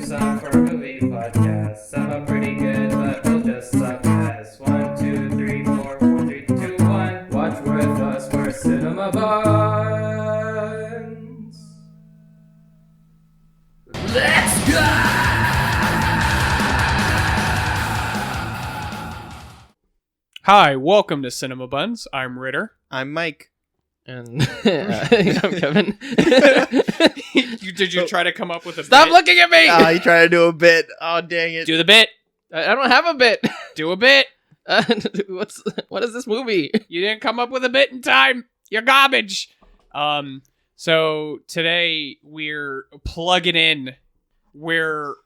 song for a movie podcast. Some are pretty good, but we'll just suck ass. 1, 2, 3, 4, 4, 3, 2, 1. Watch with us, we're Cinema Buns. Let's go! Hi, welcome to Cinema Buns. I'm Ritter. I'm Mike. And I'm Kevin. Did you try to come up with a Stop bit? looking at me! You trying to do a bit. Oh, dang it. Do the bit. I don't have a bit. Do a bit. What is this movie? You didn't come up with a bit in time. You're garbage. So today we're plugging in. We're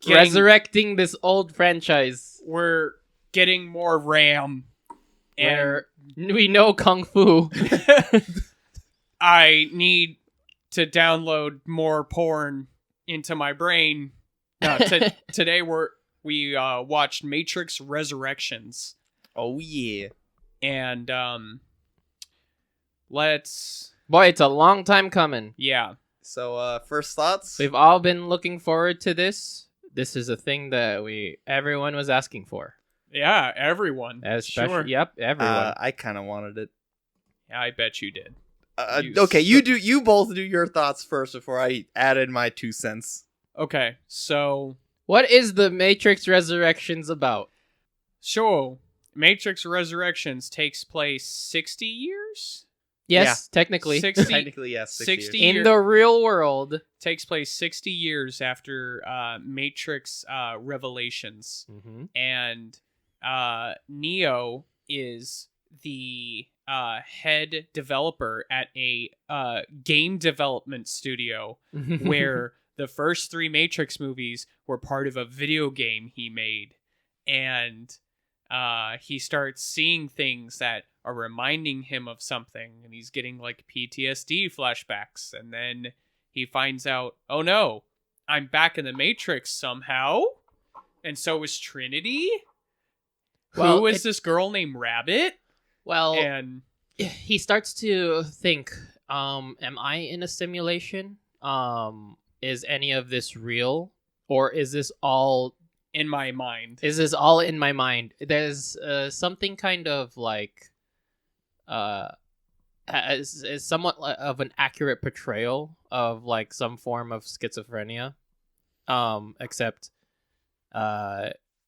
Resurrecting this old franchise We're getting more RAM. where we know Kung Fu. I need to download more porn into my brain. Today we watched Matrix Resurrections. Oh, yeah. And let's Boy, it's a long time coming. yeah. So, first thoughts? We've all been looking forward to this. This is a thing that everyone was asking for. Yeah, everyone. Especially, Sure. Yep, everyone. I kind of wanted it. Yeah, I bet you did. Okay, you both do your thoughts first before I added my 2 cents. Okay, so What is the Matrix Resurrections about? sure. Matrix Resurrections takes place 60 years? Yes, technically. 60 Technically, yes. 60 In years. the real world. Takes place 60 years after Matrix Revelations. Mm-hmm. And Neo is the head developer at a game development studio where the first 3 Matrix movies were part of a video game he made. And he starts seeing things that are reminding him of something, and he's getting like PTSD flashbacks. And then he finds out, oh no, I'm back in the Matrix somehow. And so is Trinity. Well, Who is this girl named Rabbit? Well, And he starts to think, am I in a simulation? Is any of this real? Or is this all in my mind, in my mind? There's something kind of like is somewhat of an accurate portrayal of like some form of schizophrenia. Except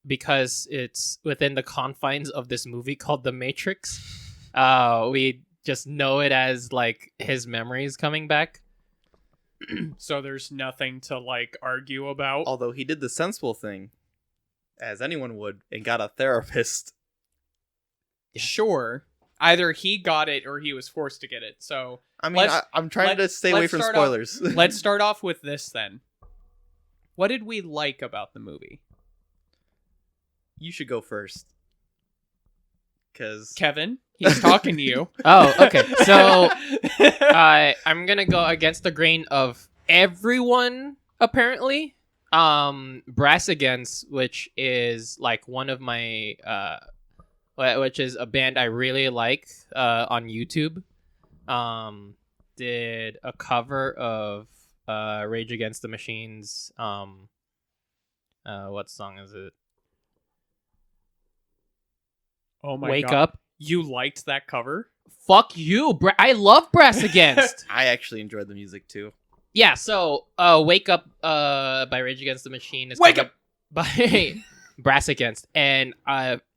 because it's within the confines of this movie called The Matrix, we just know it as like his memories coming back. so there's nothing to like argue about. Although he did the sensible thing, as anyone would, and got a therapist. Sure. Either he got it or he was forced to get it. So I mean, I'm trying to stay away let's from start off- spoilers. let's start off with this then. What did we like about the movie? You should go first. Because... Kevin, he's talking to you. Oh, okay. So I'm gonna go against the grain of everyone, apparently. Brass Against, which is like one of my which is a band I really like on YouTube, did a cover of Rage Against the Machine's what song is it? Oh my Wake god. Up. You liked that cover? Fuck you. I love Brass Against. I actually enjoyed the music, too. Yeah, so Wake Up by Rage Against the Machine is Wake covered by Brass Against, and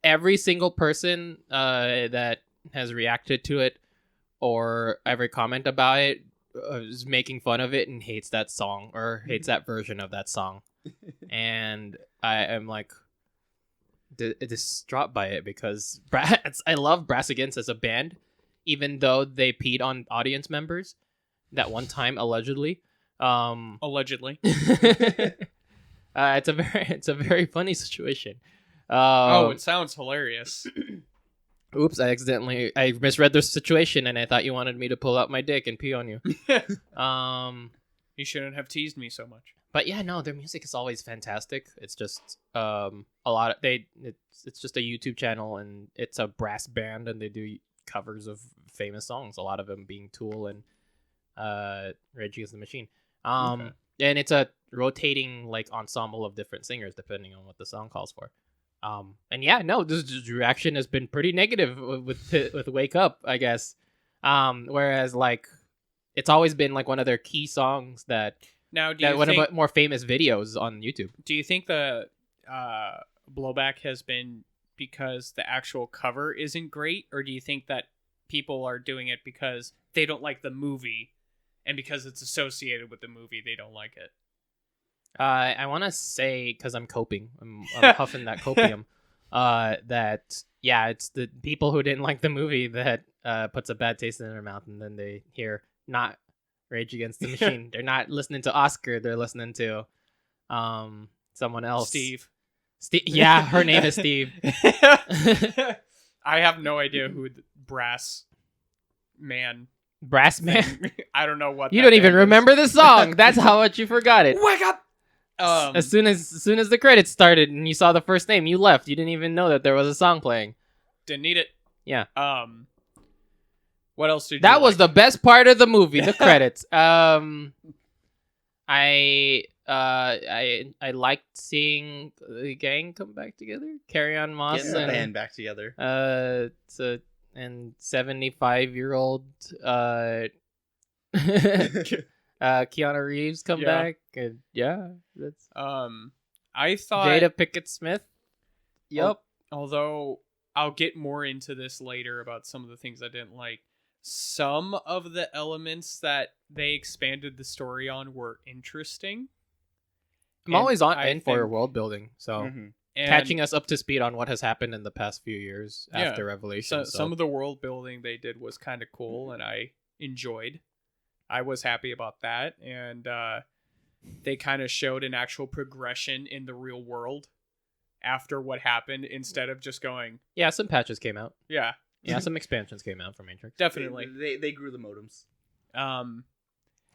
every single person that has reacted to it or ever comment about it is making fun of it and hates that song or hates that version of that song. And I am like distraught by it because I love Brass Against as a band, even though they peed on audience members that one time allegedly. Allegedly. It's a very funny situation. It sounds hilarious. Oops, I misread the situation and I thought you wanted me to pull out my dick and pee on you. You shouldn't have teased me so much. But yeah, no, their music is always fantastic. It's just a lot of it's just a YouTube channel and it's a brass band and they do covers of famous songs, a lot of them being Tool and Rage Against the Machine. Okay. And it's a rotating like ensemble of different singers depending on what the song calls for. And yeah, no, this reaction has been pretty negative with Wake Up, I guess. Whereas like it's always been like one of their key songs that Now, do that you one think of more famous videos on YouTube. do you think the blowback has been because the actual cover isn't great, or do you think that people are doing it because they don't like the movie, and because it's associated with the movie, they don't like it? I want to say, because I'm coping, I'm huffing that copium, that, yeah, it's the people who didn't like the movie that puts a bad taste in their mouth, and then they hear not Rage Against the Machine. They're not listening to Oscar, they're listening to someone else. Steve. Yeah, her name is Steve. I have no idea who the Brass Man. I I don't know what You that don't even band is. remember the song. That's how much you forgot it. Wake up! As soon as the credits started and you saw the first name, you left. You didn't even know that there was a song playing. Didn't need it. Yeah. What else did you That was like? the best part of the movie, the credits. I liked seeing the gang come back together. Carry On Moss Getting the band back together. And 75-year-old Keanu Reeves come Yeah. back. And yeah, that's I thought Jada Pickett Smith. Yep. although I'll get more into this later about some of the things I didn't like. Some of the elements that they expanded the story on were interesting. I'm always And I in for think- world building, so Mhm. And catching us up to speed on what has happened in the past few years Yeah. after Revelation. some of the world building they did was kind of cool, and I enjoyed. I was happy about that, and they kind of showed an actual progression in the real world after what happened, instead of just going, yeah, some patches came out. yeah, Yeah, some expansions came out for Matrix. definitely. They grew the modems.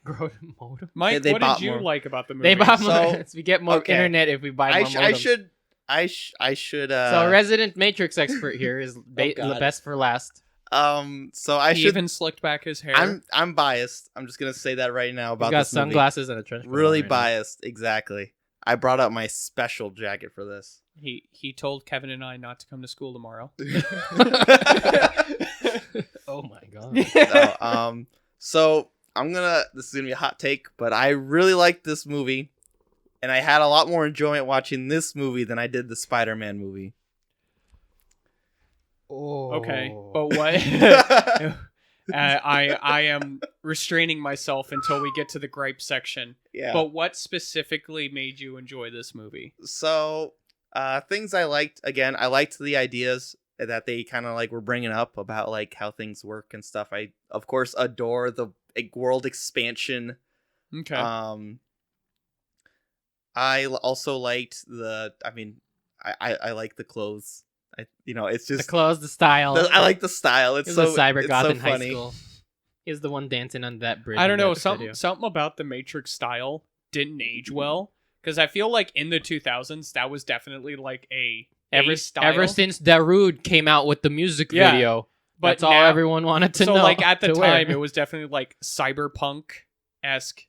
Grow the modem. Mike, They what bought did you more. like about the movie? They bought So- modems. We get more okay. internet if we buy more modems. I should. So resident Matrix expert here is the God. best for last. So I He should. even slicked back his hair. I'm biased. I'm just gonna say that right now He's about got this movie. sunglasses and a trench coat. Really on right now. biased. Exactly. I brought out my special jacket for this. He told Kevin and I not to come to school tomorrow. Oh my god. So this is gonna be a hot take, but I really liked this movie, and I had a lot more enjoyment watching this movie than I did the Spider-Man movie. Oh. Okay, but what? I am restraining myself until we get to the gripe section. Yeah. But what specifically made you enjoy this movie? So, things I liked, again, I liked the ideas that they kind of like were bringing up about like how things work and stuff. I, of course, adore the world expansion. Okay. I also liked I like the clothes. It's The just, clothes, the style. I like the style. It's He so was a cyber it's goth so in high funny. school. He was the one dancing on that bridge. I don't in know. that video. Something about the Matrix style didn't age well, because I feel like in the 2000s that was definitely like a style. Ever since Darude came out with the music Yeah, video, but that's all now- everyone wanted to so know. like at the to wear. time it was definitely like cyberpunk esque,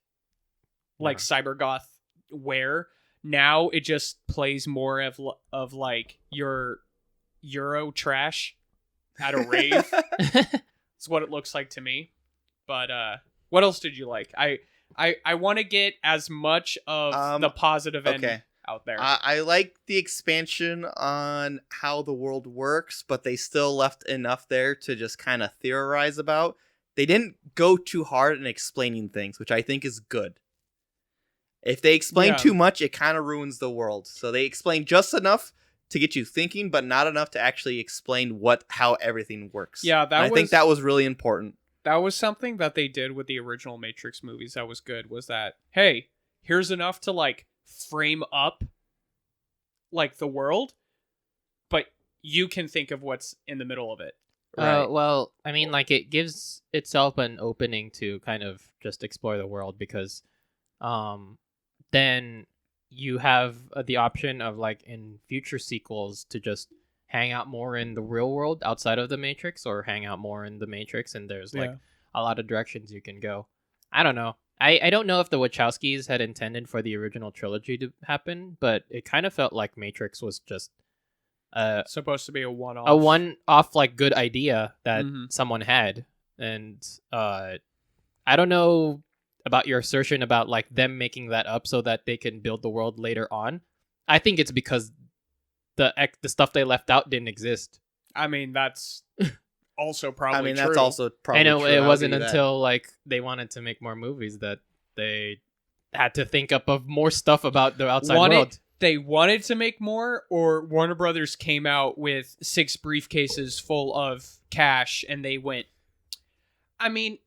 like cyber goth wear. Now it just plays more of like your Euro trash at a rave. It's what it looks like to me. But what else did you like? I want to get as much of the positive end okay. out there. I like the expansion on how the world works, but they still left enough there to just kind of theorize about. They didn't go too hard in explaining things, which I think is good. If they explain Yeah. too much, it kind of ruins the world. So they explain just enough to get you thinking, but not enough to actually explain how everything works. Yeah, And I think that was really important. That was something that they did with the original Matrix movies that was good, was that, hey, here's enough to like frame up like the world, but you can think of what's in the middle of it. Right. Well, I mean, like it gives itself an opening to kind of just explore the world because, then you have the option of like in future sequels to just hang out more in the real world outside of the Matrix or hang out more in the Matrix, and there's like a lot of directions you can go. I don't know. I don't know if the Wachowskis had intended for the original trilogy to happen, but it kind of felt like Matrix was just Supposed to be a one-off. a one-off like good idea that Mhm. someone had, and I don't know about your assertion about like them making that up so that they can build the world later on. I think it's because the stuff they left out didn't exist. I mean, that's also probably I mean, true. that's also probably And true. it I'll wasn't give you that. until like they wanted to make more movies that they had to think up of more stuff about the outside world. They wanted to make more, or Warner Brothers came out with 6 briefcases full of cash and they went, I mean,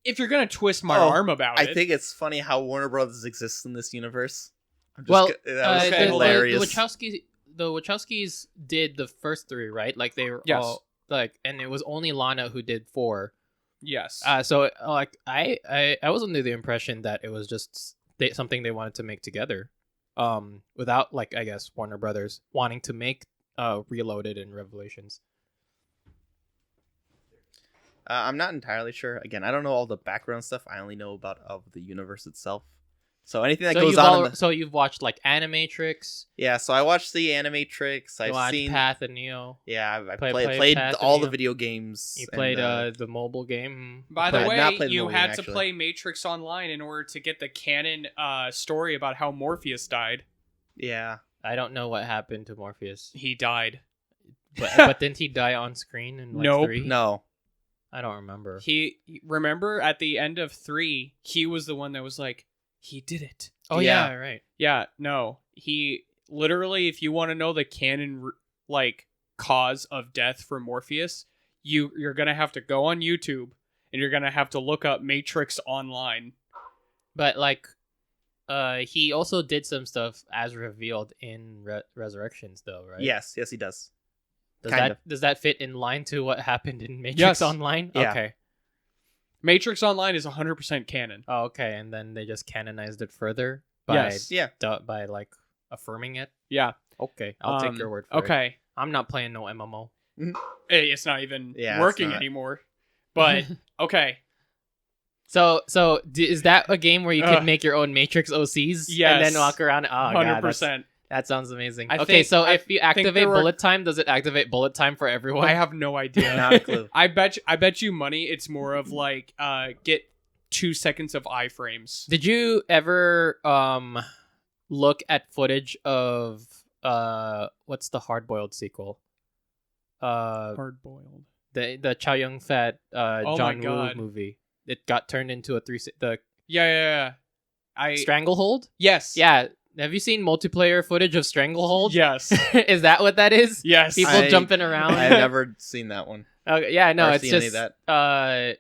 if you're going to twist my arm about it. I think it's funny how Warner Brothers exists in this universe. That Well, was okay. hilarious. The Wachowskis did the first 3, right? Like they were Yes. all like, and it was only Lana who did 4. Yes. So like I was under the impression that it was just something they wanted to make together, without like I guess Warner Brothers wanting to make Reloaded and Revelations. I'm not entirely sure. Again, I don't know all the background stuff. I only know about of the universe itself. So anything that So goes you've on. so you've watched like Animatrix, Yeah, so I watched the Animatrix. you I've watched seen. Path and Neo. Yeah, I played played Path all and the Neo. video games. You and, played the mobile game. By the I've way, not played the you movie, had to actually. play Matrix Online in order to get the canon story about how Morpheus died. Yeah. I don't know what happened to Morpheus, He died. but didn't he die on screen in like Nope. 3? No. I don't remember. Remember at the end of 3, he was the one that was like, he did it. Oh Yeah. yeah, right. Yeah, no. He literally, if you want to know the canon like cause of death for Morpheus, you're gonna have to go on YouTube and you're gonna have to look up Matrix Online. But like, he also did some stuff as revealed in Resurrections, though, right? Yes, he does. Does that fit in line to what happened in Matrix Yes. Online? Yeah. Okay. Matrix Online is 100% canon. Oh, okay. And then they just canonized it further by Yes. Yeah. by like affirming it. Yeah. Okay, I'll take your word for it. Okay. I'm not playing no MMO. It's not even Yeah, it's working not. anymore. But okay. So is that a game where you can Ugh. make your own Matrix OCs and Yes. then walk around? Oh, God, 100%. that sounds amazing. I Okay, think- so I if you think activate there were- bullet time, does it activate bullet time for everyone? I have no idea. Not a clue. I bet you money it's more of like get 2 seconds of iframes. Did you ever look at footage of what's the Hard-Boiled sequel? Hard boiled. The Chow Yun-Fat Oh John my God. Woo movie. It got turned into the Yeah. Stranglehold? Yes. Yeah. Have you seen multiplayer footage of Stranglehold? Yes. Is that what that is? Yes. People I- jumping around. I've never seen that one. Okay, yeah, no, or it's seen any just of that.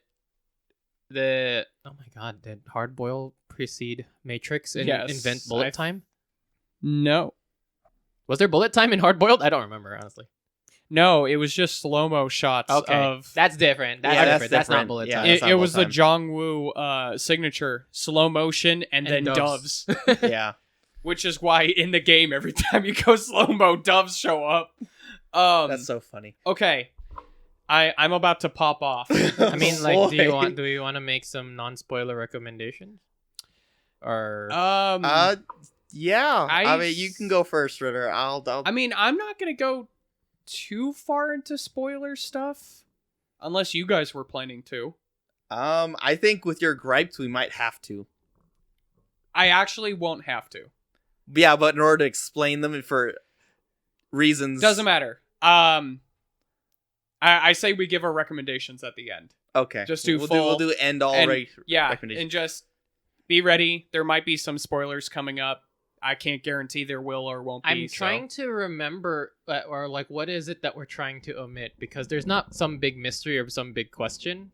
oh my God, did Hard Boil precede Matrix and Yes, invent bullet I- time? No. Was there bullet time in Hard Boiled? I don't remember, honestly. No, it was just slow-mo shots Okay, of that's different. That's Yeah, different. that's That's not different. bullet Yeah, time. that's it, not it was the bullet time. Jong Woo signature slow motion and then doves. Yeah. Which is why in the game every time you go slow-mo doves show up. That's so funny. Okay. I'm about to pop off. I mean, like, do Boy. you want to make some non-spoiler recommendations? Or Yeah. I mean, s- you can go first, Ritter. I'll I mean, I'm not going to go too far into spoiler stuff unless you guys were planning to. I think with your gripes, we might have to. I actually won't have to. Yeah, but in order to explain them and for reasons. Doesn't matter. I say we give our recommendations at the end. Okay. Just do we'll full- do end all And, yeah, recommendations. and just be ready. There might be some spoilers coming up. I can't guarantee there will or won't be. I'm trying to remember, or like, what is it that we're trying to omit? Because there's not some big mystery or some big question.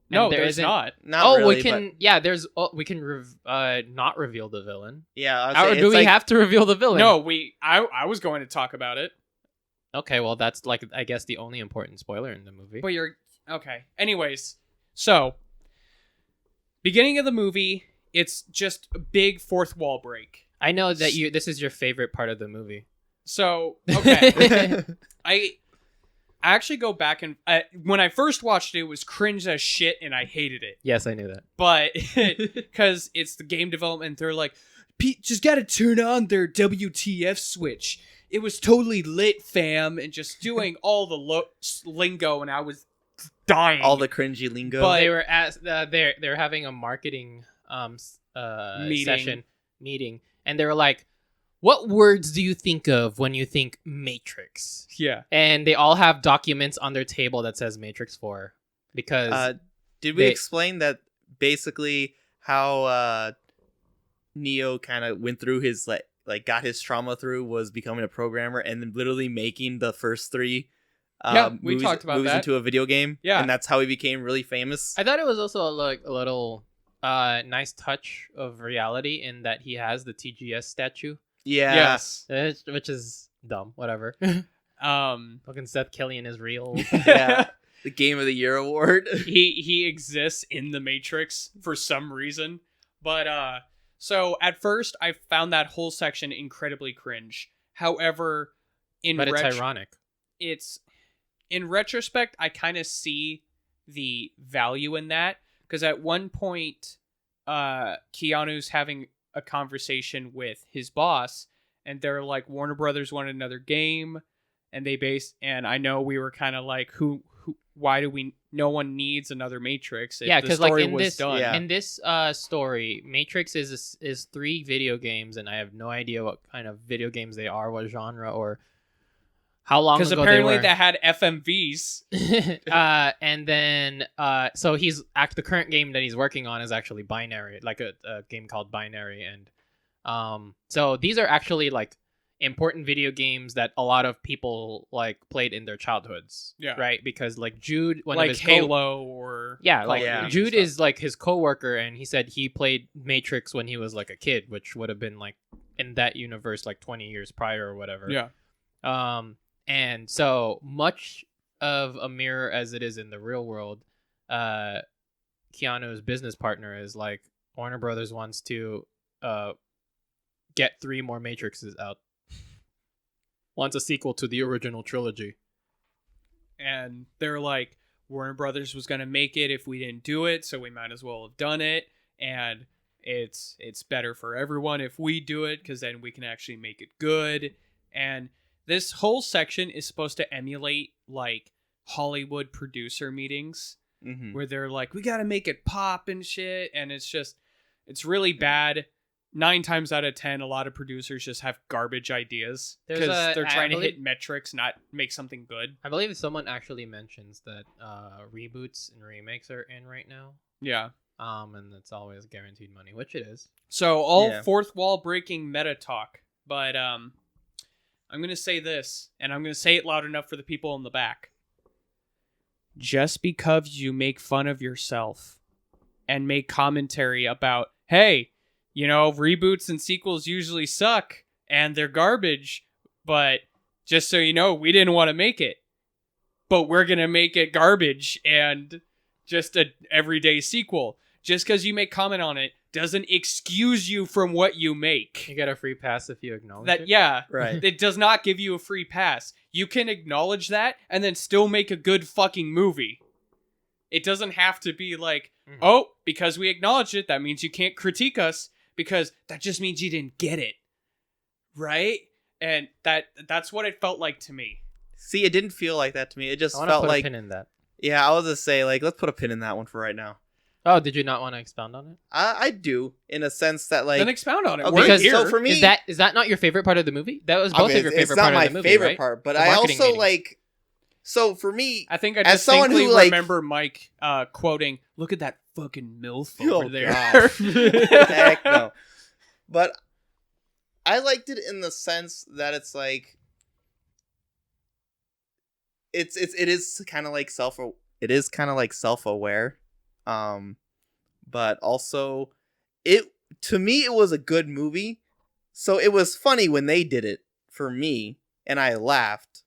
No, And there there's isn't- not. Not really, we can. Yeah, there's. We can not reveal the villain. Yeah. I would Or say do it's we like- have to reveal the villain? No, I was going to talk about it. Okay, well, that's like, I guess, the only important spoiler in the movie. But you're okay. Anyways, so beginning of the movie, it's just a big fourth wall break. I know that this is your favorite part of the movie. So okay, I actually go back and when I first watched it, it was cringe as shit, and I hated it. Yes, I knew that. But because it's the game development, they're like, Pete, just gotta turn on their WTF switch. It was totally lit, fam, and just doing all the lingo, and I was dying. All the cringy lingo. But- They were they're having a marketing meeting, and they were like, "What words do you think of when you think Matrix?" Yeah. And they all have documents on their table that says Matrix 4 because did we they- explain that basically how Neo kind of went through his like got his trauma through was becoming a programmer and then literally making the first three Yeah, we talked about movies that. into a video game. Yeah. And that's how he became really famous. I thought it was also like a little nice touch of reality in that he has the TGS statue, Yeah. Yes. which is dumb. Whatever. Fucking Seth Killian is real. Yeah. The Game of the Year award. he exists in the Matrix for some reason. But so at first I found that whole section incredibly cringe. However, But it's ironic. it's in retrospect, I kind of see the value in that because at one point, Keanu's having a conversation with his boss, and they're like, Warner Brothers wanted another game, and and I know we were kind of like, why do we? No one needs another Matrix. If Yeah, the because like story in was this done. Yeah. in this story, Matrix is 3 video games, and I have no idea what kind of video games they are, what genre, or how long Because ago apparently they they had FMVs. were. And then so the current game that he's working on is actually Binary, like a game called Binary, and so these are actually like important video games that a lot of people like played in their childhoods. Yeah. Right? Because like Jude, one like of his Halo or yeah, Call like of Duty and Jude stuff. is like his coworker, and he said he played Matrix when he was like a kid, which would have been like in that universe like 20 years prior or whatever. Yeah. And so much of a mirror as it is in the real world, Keanu's business partner is like Warner Brothers wants to get 3 more Matrixes out. Wants a sequel to the original trilogy. And they're like, Warner Brothers was gonna make it if we didn't do it, so we might as well have done it. And it's better for everyone if we do it, because then we can actually make it good. And this whole section is supposed to emulate like Hollywood producer meetings Mhm. where they're like, we gotta make it pop and shit. And it's really bad. 9 times out of 10, a lot of producers just have garbage ideas There's because they're I trying to believe- hit metrics, not make something good. I believe someone actually mentions that reboots and remakes are in right now. Yeah. And it's always guaranteed money, which it is. So all Yeah. fourth wall breaking meta talk, but I'm gonna say this, and I'm gonna say it loud enough for the people in the back. Just because you make fun of yourself and make commentary about, hey, you know, reboots and sequels usually suck and they're garbage, but just so you know, we didn't want to make it, but we're gonna make it garbage and just a everyday sequel. Just because you make comment on it doesn't excuse you from what you make. You get a free pass if you acknowledge That it. yeah, Right. it does not give you a free pass. You can acknowledge that and then still make a good fucking movie. It doesn't have to be like, oh, because we acknowledged it, that means you can't critique us, because that just means you didn't get it. Right? And that's what it felt like to me. See, it didn't feel like that to me. It just I want to felt put like, a pin in that. yeah, I was just say like, let's put a pin in that one for right now. Oh, did you not want to expound on it? I do, in a sense that like, Then expound on it. Okay, We're because- here. so for me, Is that not your favorite part of the movie? That was both okay, of your it's favorite not part my of the movie, favorite right? part, but The I marketing also meetings. like. So for me, I think I as someone distinctly who, like- remember Mike quoting, "Look at that fucking MILF over Oh, there." heck no. But I liked it in the sense that it's like it is kind of like self-aware, but also to me it was a good movie. So it was funny when they did it for me, and I laughed.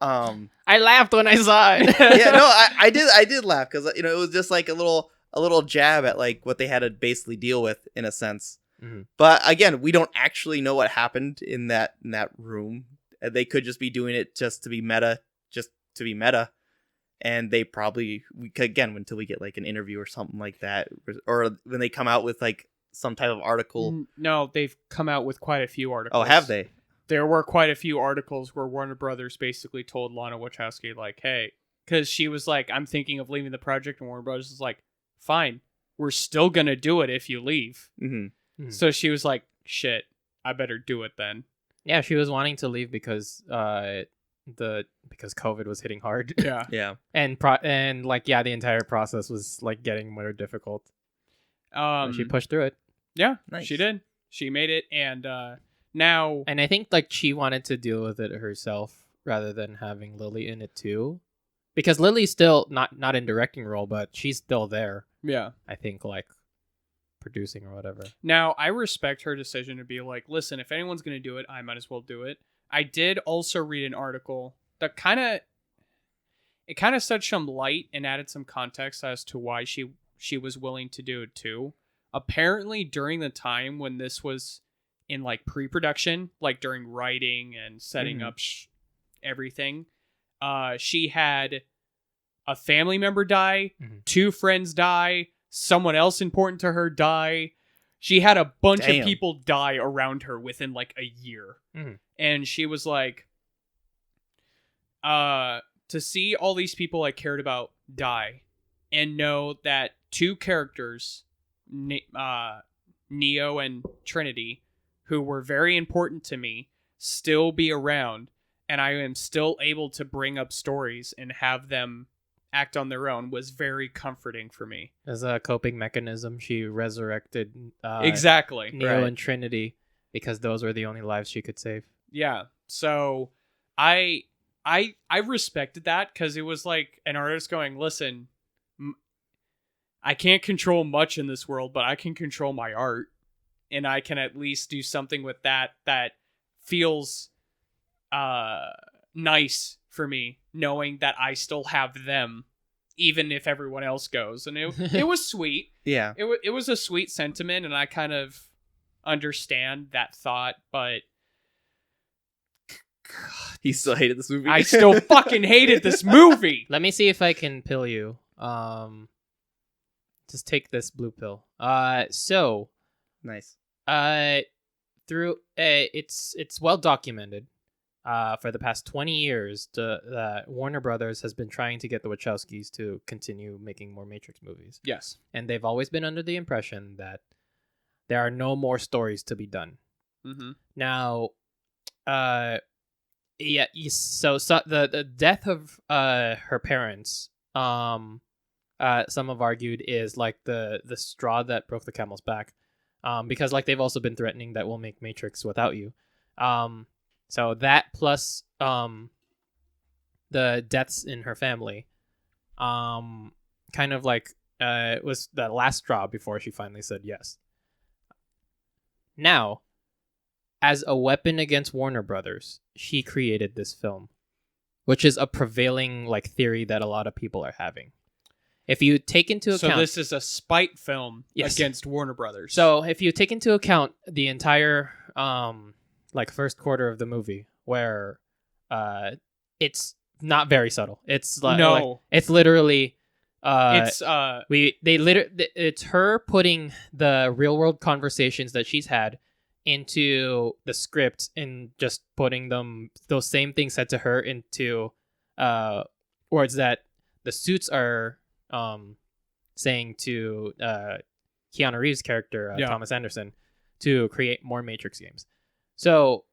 I laughed when I saw it. Yeah, no, I did laugh because it was just like a little jab at like what they had to basically deal with in a sense. Mhm. But again, we don't actually know what happened in that room. They could just be doing it just to be meta, to be meta. And they probably again until we get like an interview or something like that, or when they come out with like some type of article. No, they've come out with quite a few articles. Oh, have they? There were quite a few articles where Warner Brothers basically told Lana Wachowski, like, hey, because she was like, I'm thinking of leaving the project, and Warner Brothers is like, fine, we're still going to do it if you leave. Mm-hmm. So she was like, shit, I better do it then. Yeah, she was wanting to leave because because COVID was hitting hard. Yeah. Yeah. and like, yeah, the entire process was like getting more difficult. She pushed through it. Yeah, Nice. she did. She made it, and now... And I think like she wanted to deal with it herself rather than having Lily in it too. Because Lily's still not in directing role, but she's still there. Yeah. I think like producing or whatever. Now, I respect her decision to be like, listen, if anyone's going to do it, I might as well do it. I did also read an article that kind of shed some light and added some context as to why she was willing to do it too. Apparently, during the time when this was in like pre-production, like during writing and setting up everything, she had a family member die, 2 friends die, someone else important to her die. She had a bunch of people die around her within like a year. And she was like, to see all these people I cared about die and know that 2 characters, Neo and Trinity, who were very important to me, still be around, and I am still able to bring up stories and have them act on their own, was very comforting for me. As a coping mechanism, she resurrected exactly Neo and Trinity because those were the only lives she could save. Yeah. So I respected that, because it was like an artist going, listen, I can't control much in this world, but I can control my art, and I can at least do something with that feels nice for me, knowing that I still have them, even if everyone else goes. And it was sweet. Yeah. It was a sweet sentiment, and I kind of understand that thought, but God, He still hated this movie. I still fucking hated this movie. Let me see if I can pill you. Just take this blue pill. So Nice. through it's well documented. For the past 20 years, Warner Brothers has been trying to get the Wachowskis to continue making more Matrix movies. Yes. And they've always been under the impression that there are no more stories to be done. Mm-hmm. Now, so the death of her parents, some have argued is like the straw that broke the camel's back, because like they've also been threatening that we'll make Matrix without you. So that plus the deaths in her family, kind of like was the last straw before she finally said yes. Now, as a weapon against Warner Brothers, she created this film, which is a prevailing like theory that a lot of people are having. If you take into account, So this is a spite film Yes. against Warner Brothers. So if you take into account the entire like first quarter of the movie, where it's not very subtle. It's it's literally it's her putting the real world conversations that she's had into the script and just putting those same things said to her into words that the suits are saying to Keanu Reeves' character, Thomas Anderson, to create more Matrix games. So,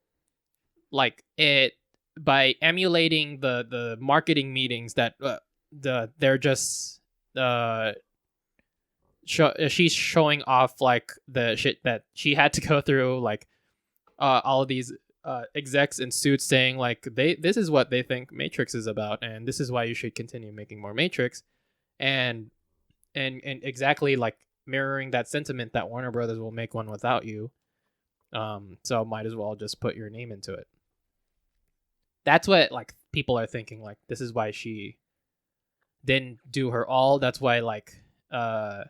like, it by emulating the marketing meetings that they're just she's showing off like the shit that she had to go through, like all of these execs in suits saying like this is what they think Matrix is about, and this is why you should continue making more Matrix, and exactly like mirroring that sentiment that Warner Brothers will make one without you. So might as well just put your name into it. That's what like people are thinking. Like this is why she didn't do her all. That's why like a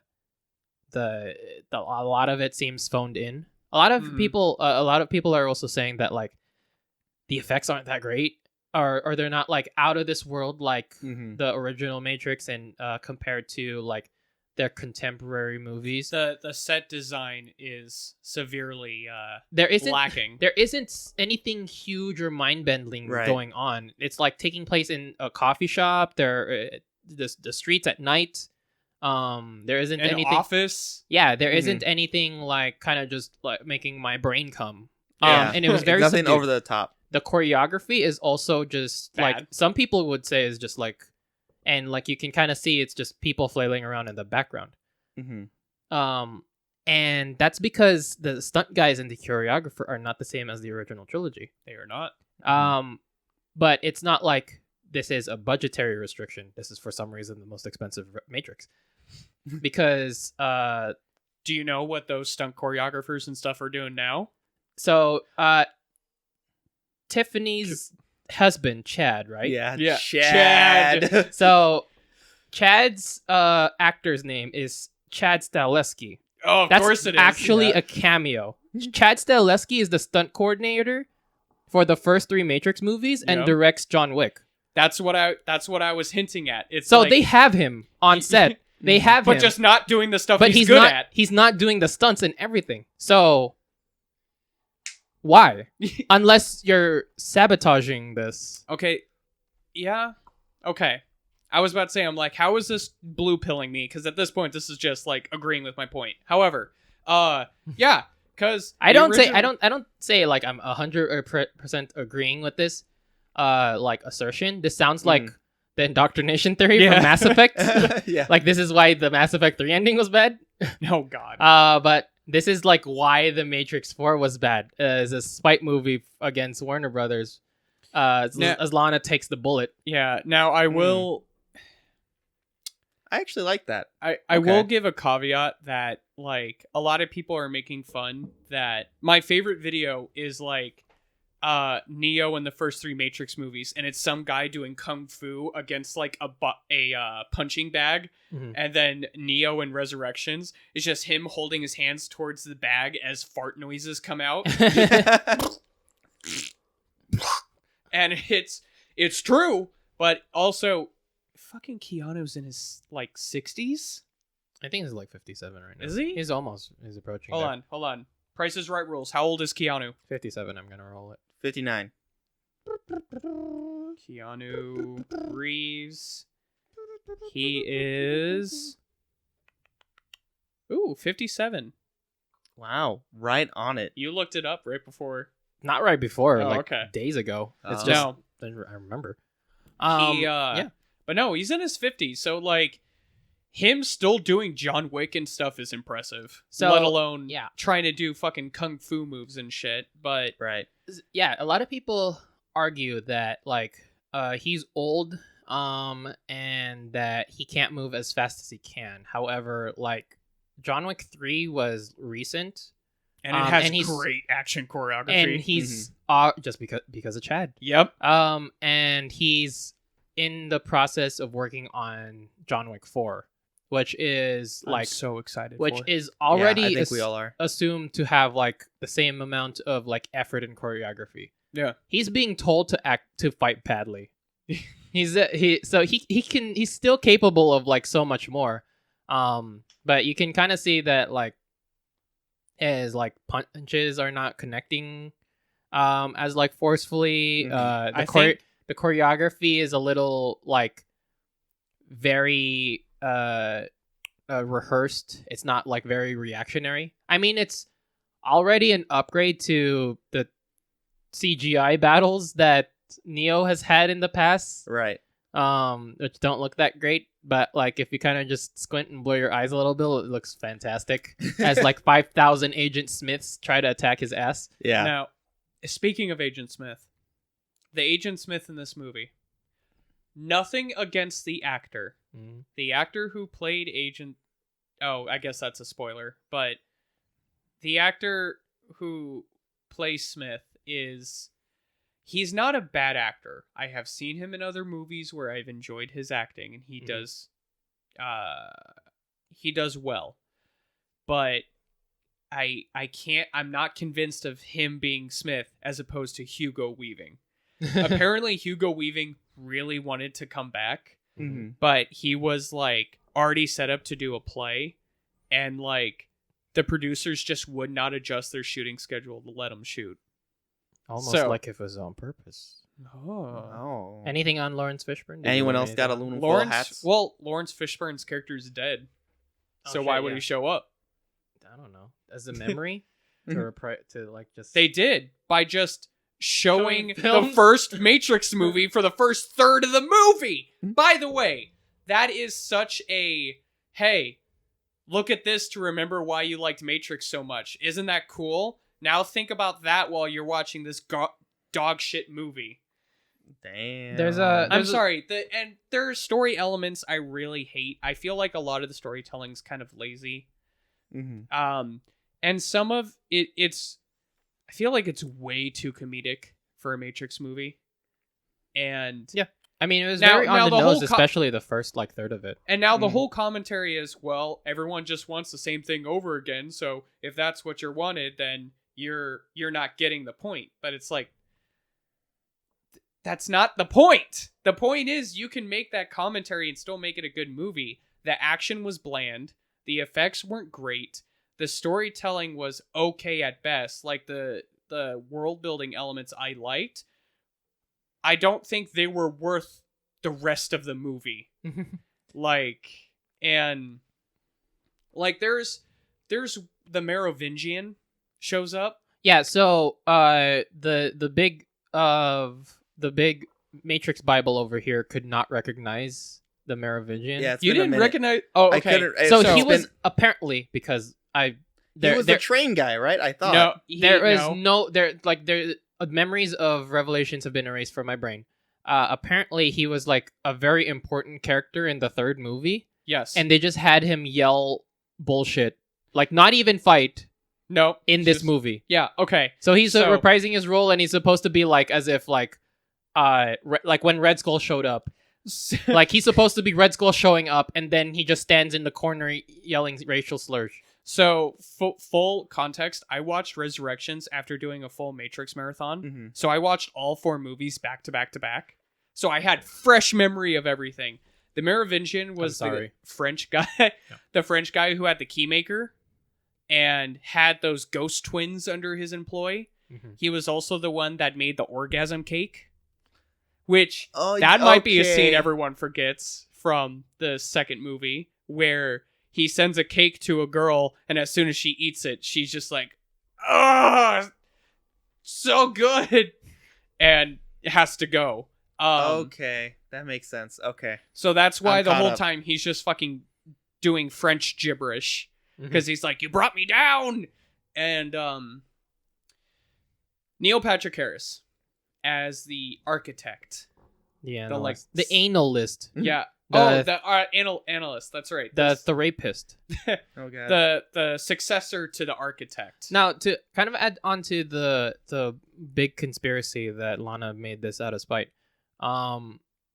lot of it seems phoned in. A lot of people are also saying that like the effects aren't that great. or they're not like out of this world like Mhm. the original Matrix, and compared to like their contemporary movies. The set design is severely There isn't lacking. there isn't anything huge or mind bending Right. going on. It's like taking place in a coffee shop. The streets at night. There isn't An anything. office. Yeah, there Mhm. not anything like kind of just like making my brain come. Yeah. And it was very nothing subdued. over the top. The choreography is also just like Bad. some people would say is just like, and like you can kind of see it's just people flailing around in the background. Hmm. And that's because the stunt guys and the choreographer are not the same as the original trilogy. They are not. But it's not like this is a budgetary restriction. This is for some reason the most expensive Matrix, because Do you know what those stunt choreographers and stuff are doing now? so Tiffany's husband Chad, right? Yeah. Yeah. Chad. So Chad's actor's name is Chad Stahelski. Oh, of That's course it is. actually yeah. a cameo. Chad Stahelski is the stunt coordinator for the first 3 Matrix movies and Yep. directs John Wick. That's what I was hinting at. It's So like, they have him on set. They have but him, just not doing the stuff but he's good not. at. He's not doing the stunts and everything. So why? Unless you're sabotaging this. Okay. Yeah. Okay. I was about to say, I'm like, how is this blue pilling me? Because at this point, this is just like agreeing with my point. However, yeah, because I don't say like I'm 100% agreeing with this like assertion. This sounds like the indoctrination theory Yeah. from Mass Effect. Yeah. Like this is why the Mass Effect 3 ending was bad. Oh God. But this is like why the Matrix 4 was bad. It's a spite movie against Warner Brothers. As Lana takes the bullet. Yeah. Now I will. I actually like that. I Okay. will give a caveat that like a lot of people are making fun that my favorite video is like Neo in the first 3 Matrix movies, and it's some guy doing kung fu against like a punching bag, Mhm. and then Neo in Resurrections is just him holding his hands towards the bag as fart noises come out, and it's true, but also fucking Keanu's in his like 60s. I think he's like 57 right now. Is he? He's approaching. Hold on. Price is Right rules. How old is Keanu? 57. I'm gonna roll it. 59. Keanu Reeves. He is 57. Wow. Right on it. You looked it up right before. Not right before, Oh, like okay. days ago. It's Oh. just No. I remember. Yeah. But no, he's in his 50s. So like him still doing John Wick and stuff is impressive. So, let alone yeah. trying to do fucking kung fu moves and shit. But Right. Yeah, a lot of people argue that like he's old and that he can't move as fast as he can. However, like John Wick 3 was recent and it has and he's- great action choreography. and he's just because of Chad. Yep. And he's in the process of working on John Wick 4, which is I'm like so excited which for. is already Yeah, I think we all are. assumed to have like the same amount of like effort and choreography. Yeah. He's being told to fight badly. he's still capable of like so much more. But you can kind of see that like his like punches are not connecting as like forcefully. I think- The choreography is a little like very rehearsed. It's not like very reactionary. I mean, it's already an upgrade to the CGI battles that Neo has had in the past, Right. which don't look that great. But like, if you kind of just squint and blur your eyes a little bit, it looks fantastic. As like 5,000 Agent Smiths try to attack his ass. Yeah. Now, speaking of Agent Smith, the Agent Smith in this movie, nothing against the actor. Mm. The actor who played Agent... Oh, I guess that's a spoiler. But the actor who plays Smith is... He's not a bad actor. I have seen him in other movies where I've enjoyed his acting, and he does well. But I'm not convinced of him being Smith as opposed to Hugo Weaving. apparently Hugo Weaving really wanted to come back, Mhm. but he was like already set up to do a play, and like the producers just would not adjust their shooting schedule to let him shoot. Almost So- like if it was on purpose. Oh. Oh. Anything on Lawrence Fishburne? Did you Anyone learn else got a anything? loon full of hats? Lawrence Fishburne's character's dead. Oh, So shit, why would yeah. he show up? I don't know. As a memory to like just They did by just showing Showing the films? first Matrix movie for the first third of the movie. By the way, that is such a hey, look at this to remember why you liked Matrix so much. Isn't that cool? Now think about that while you're watching this dog shit movie. Damn. There's a- I'm sorry. And there are story elements I really hate. I feel like a lot of the storytelling's kind of lazy. Mhm. And some of it's I feel like it's way too comedic for a Matrix movie. And Yeah. I mean, it was Now- very now on the the whole nose, especially the first like third of it. and now the Mhm. whole commentary is, well, everyone just wants the same thing over again, so if that's what you're wanted, then you're not getting the point. But it's like that's not the point. The point is you can make that commentary and still make it a good movie. The action was bland, the effects weren't great, the storytelling was okay at best. Like the world building elements I liked, I don't think they were worth the rest of the movie. Like, and like there's the Merovingian shows up. Yeah, so the big Matrix Bible over here could not recognize the Merovingian. Yeah, it's You been a didn't minute. recognize. Oh, I okay. couldn't. So it's he been- was apparently because He was the there train guy, right? I thought. No, there is no there like there memories of Revelations have been erased from my brain. Apparently he was like a very important character in the third movie, Yes. and they just had him yell bullshit, like not even fight no in this just- movie. Yeah. Okay. So he's So- reprising his role, and he's supposed to be like as if like like when Red Skull showed up. Like he's supposed to be Red Skull showing up, and then he just stands in the corner yelling racial slurs. So full context, I watched Resurrections after doing a full Matrix marathon. Mhm. So I watched all 4 movies back to back to back. So I had fresh memory of everything. The Merovingian was the sorry. French guy, the French guy who had the keymaker and had those ghost twins under his employ. He was also the one that made the orgasm cake, which Oh, that might be a okay. scene everyone forgets from the second movie where he sends a cake to a girl, and as soon as she eats it, she's just like, "Oh, so good," and has to go. Okay, that makes sense. Okay. So that's why I'm the caught whole up. time he's just fucking doing French gibberish because he's like, "You brought me down," and Neil Patrick Harris as the architect. Yeah, The, like, the anal list, Yeah. The- The analyst. That's right. the rapist. Oh god. The successor to the architect. Now, to kind of add on to the big conspiracy that Lana made this out of spite,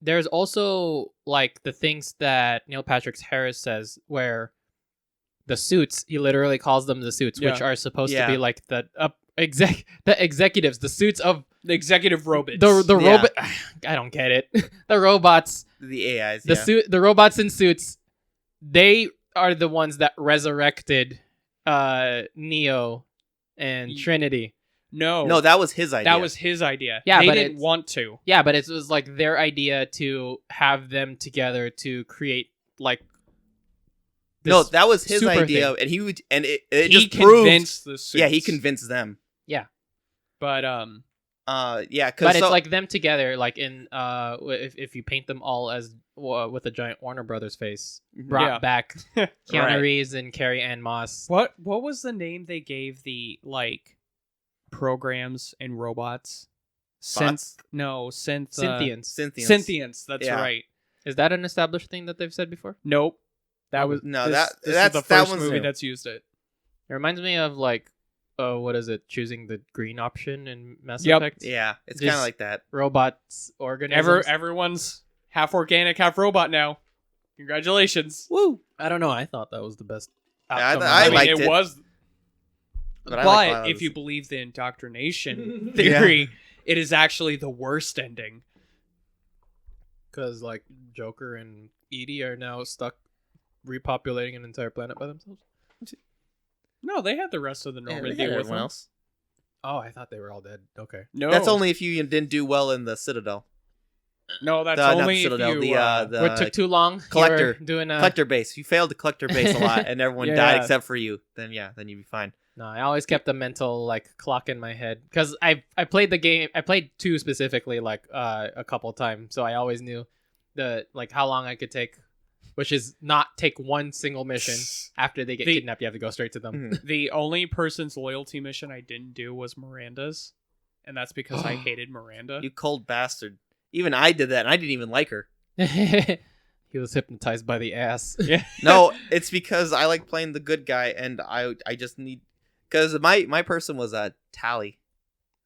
there's also like the things that Neil Patrick Harris says where the suits, he literally calls them the suits, which Yeah. are supposed to Yeah. be like the executives, the suits of The executive robots. the Yeah. robot. I don't get it. The robots, the AIs. the the robots in suits, they are the ones that resurrected Neo and Ye- Trinity. No. No, that was his idea. that was his idea. Yeah, they but didn't it's- want to. Yeah, but it was like their idea to have them together to create like no, this that was his super idea, thing. and it He just proved. convinced the suits. Yeah, he convinced them. But Yeah, But because it's like them together, like in if you paint them all as with a giant Warner Brothers face, brought Yeah. back Keanu Right. Reeves and Carrie Ann Moss. what was the name they gave the like programs and robots? Bots? Synth. Synthians. Synthians. That's Yeah. right. Is that an established thing that they've said before? Nope. That was No, this is that's- the that first one's movie new. that's used it. It reminds me of like, what is it? Choosing the green option in Mass Yep. Effect. Yeah, it's Just- kind of like that. Robots, organisms. Everyone's half organic, half robot now. Congratulations. Woo! I don't know. I thought that was the best. I outcome. I I mean, liked it. was. But But, I like if violence. you believe the indoctrination Yeah. theory, it is actually the worst ending. Because like Joker and Edie are now stuck repopulating an entire planet by themselves. No, they had the rest of the Yeah, Norman they had deal with everyone them. else. Oh, I thought they were all dead. Okay. No, That's only if you didn't do well in the Citadel. no. That's Not the only if Citadel, you. the What took too long? collector. You were doing collector base. You failed the collector base a lot, and everyone Yeah. died except for you. Then you'd be fine. No, I always kept a mental like clock in my head because I played the game. I played 2 specifically like a couple times, so I always knew how long I could take, which is not take one single mission after they get kidnapped. You have to go straight to them. Mhm. The only person's loyalty mission I didn't do was Miranda's, and that's because I hated Miranda. You cold bastard. Even I did that, and I didn't even like her. He was hypnotized by the ass. Yeah. No, it's because I like playing the good guy, and I just need because my person was Tally.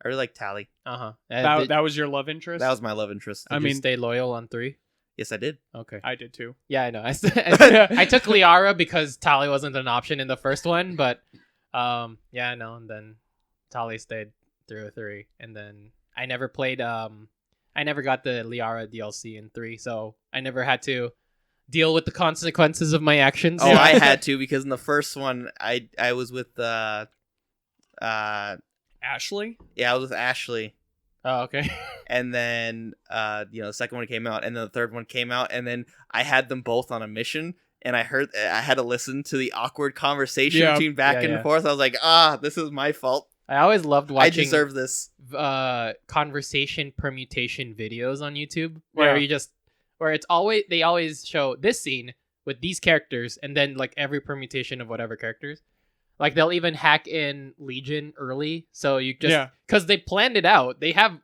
I really like Tally. Uh-huh. That was your love interest. That was my love interest. I I mean- mean, stay loyal on 3. Yes, I did. Okay. I did too. Yeah, I know. I took Liara because Tali wasn't an option in the first one, but yeah, I know. And then Tali stayed through 3, and then I never played. I never got the Liara DLC in 3, so I never had to deal with the consequences of my actions. Oh, I had to because in the first one, I was with Ashley. I was with Ashley. Oh, okay. And then the second one came out, and then the third one came out, and then I had them both on a mission, and I had to listen to the awkward conversation Yeah. between back and Yeah. forth. I was like, this is my fault. I always loved I watching deserve this. conversation permutation videos on YouTube where Yeah. where they always show this scene with these characters and then like every permutation of whatever characters. Like they'll even hack in Legion early, so you just because they planned it out. They have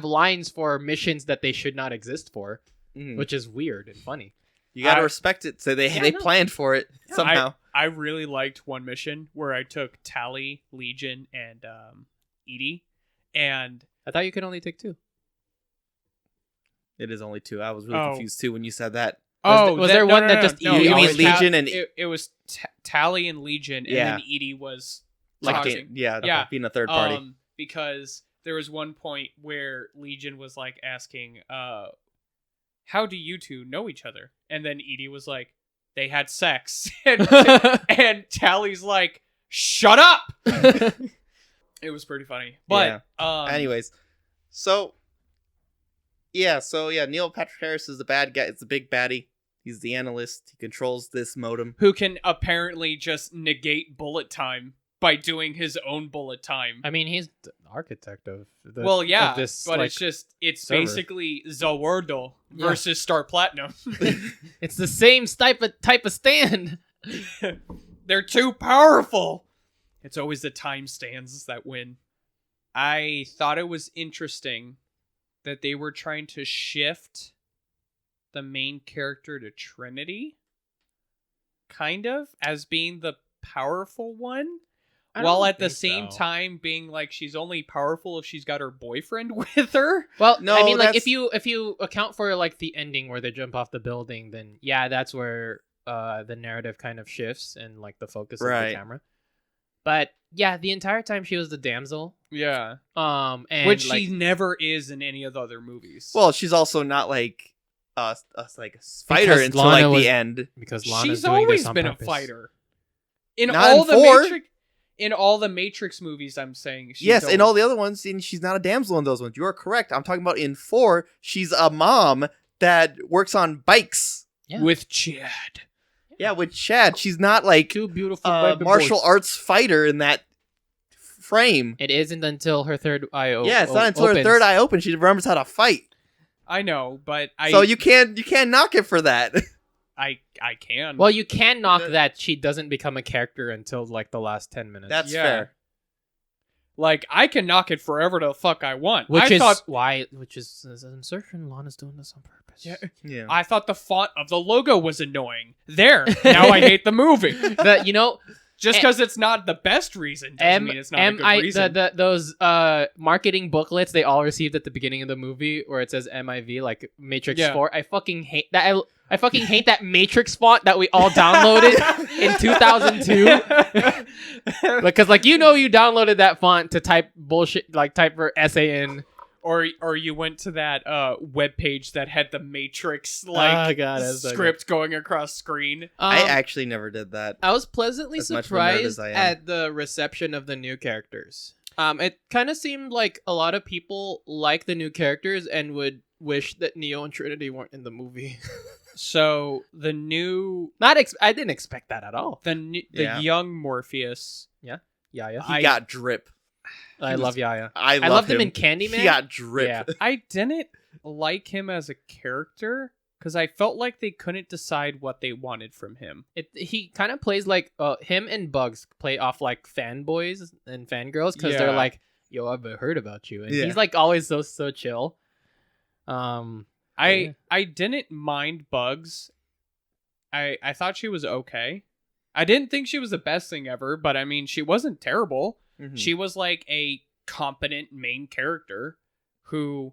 lines for missions that they should not exist for, Mhm. which is weird and funny. You gotta I- respect it. So they Yeah, they no. planned for it somehow. I really liked one mission where I took Tally, Legion, and Edie, and I thought you could only take 2. It is only 2. I was really Oh. confused too when you said that. Was there one that just You it mean was Legion and- it was Tally and Legion, and Yeah. then Edie was Like talking. yeah, being a third party. Because there was one point where Legion was like asking, how do you two know each other? And then Edie was like, they had sex. and Tally's like, shut up! It was pretty funny. But Anyways, so Neil Patrick Harris is the bad guy. It's the big baddie. He's the analyst. He controls this modem. who can apparently just negate bullet time by doing his own bullet time. I mean, he's the architect of the. Well, yeah, of this, but like, it's server. basically Zawardo Yeah. versus Star Platinum. it's the same type of stand. They're too powerful. It's always the time stands that win. I thought it was interesting that they were trying to shift the main character to Trinity, kind of, as being the powerful one. While at the same time being like she's only powerful if she's got her boyfriend with her. Well, No, I mean, like that's- if you account for like the ending where they jump off the building, then yeah, that's where the narrative kind of shifts and like the focus of Right. the camera. But yeah, the entire time she was the damsel. Yeah. And Which like, she never is in any of the other movies. Well, she's also not like like a fighter Because until Lana like was- the end. because Lana's she's doing always this on been purpose. a fighter. In Not all in the 4. Matrix, in all the Matrix movies, I'm saying. She's Yes, in always- all the other ones, and she's not a damsel in those ones. You are correct. I'm talking about in 4, she's a mom that works on bikes. Yeah. with Chad. Yeah, with Chad. She's not like Two beautiful a baby martial boys. arts fighter in that frame. It isn't until her third eye Yeah, it's not until her opens. third eye opens she remembers how to fight. I know, but So you can't knock it for that. I can. Well, you can knock The- that she doesn't become a character until like the last 10 minutes. That's Yeah. fair. like I can knock it forever the fuck I want. which I is thought an insertion. Lana's doing this on purpose. Yeah. Yeah. I thought the font of the logo was annoying. There. Now I hate the movie. The Just because it's not the best reason doesn't mean it's not a good reason. Those marketing booklets they all received at the beginning of the movie where it says MIV, like Matrix 4. I fucking hate that. I fucking hate that Matrix font that we all downloaded in 2002. Because, like, you downloaded that font to type bullshit, like type for SAN. Or you went to that web page that had the Matrix script going across screen. I actually never did that. I was pleasantly As much of a nerd as surprised I am. at the reception of the new characters. It kind of seemed like a lot of people like the new characters and would wish that Neo and Trinity weren't in the movie. So the new, I didn't expect that at all. the young Morpheus. Yaya. He got drip. I love Yaya. I loved him in Candyman. He got drip. Yeah. I didn't like him as a character because I felt like they couldn't decide what they wanted from him. He kind of plays like him and Bugs play off like fanboys and fangirls because they're like, "Yo, I've heard about you," and he's like always so chill. I didn't mind Bugs. I thought she was okay. I didn't think she was the best thing ever, but I mean, she wasn't terrible. Mhm. She was like a competent main character who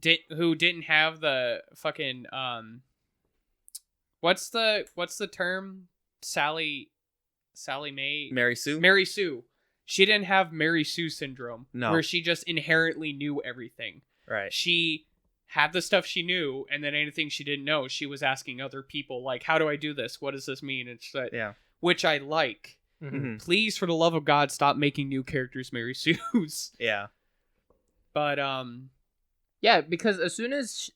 didn't have the fucking what's the term? Sally Mae? Mary Sue? Mary Sue. She didn't have Mary Sue syndrome. No. Where she just inherently knew everything. Right. She had the stuff she knew, and then anything she didn't know, she was asking other people, like, how do I do this? What does this mean? And shit. Yeah. Which I like. Mhm. Please, for the love of God, stop making new characters Mary Sue's. Yeah. But, Yeah, because as soon as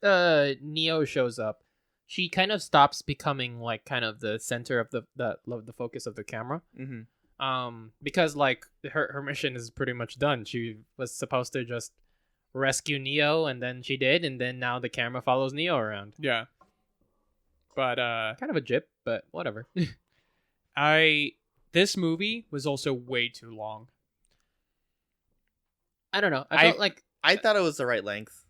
Neo shows up, she kind of stops becoming like kind of the center of the focus of the camera. Mm-hmm. Because like her mission is pretty much done. She was supposed to just rescue Neo, and then she did, and then now the camera follows Neo around. yeah. But, Kind of a jip, but whatever. this movie was also way too long. I don't know. I felt like I thought it was the right length.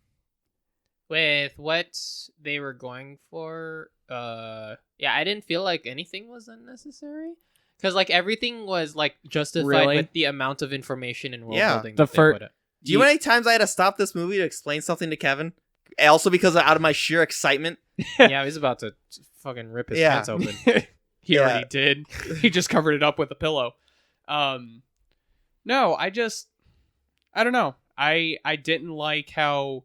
with what they were going for, I didn't feel like anything was unnecessary. Because like everything was like justified Really? with the amount of information and world Yeah. building. The that they fir- put it. Do you know how many times I had to stop this movie to explain something to Kevin? Also because out of my sheer excitement. Yeah, he was about to fucking rip his Yeah. pants open. He already did. He just covered it up with a pillow. No, I don't know. I didn't like how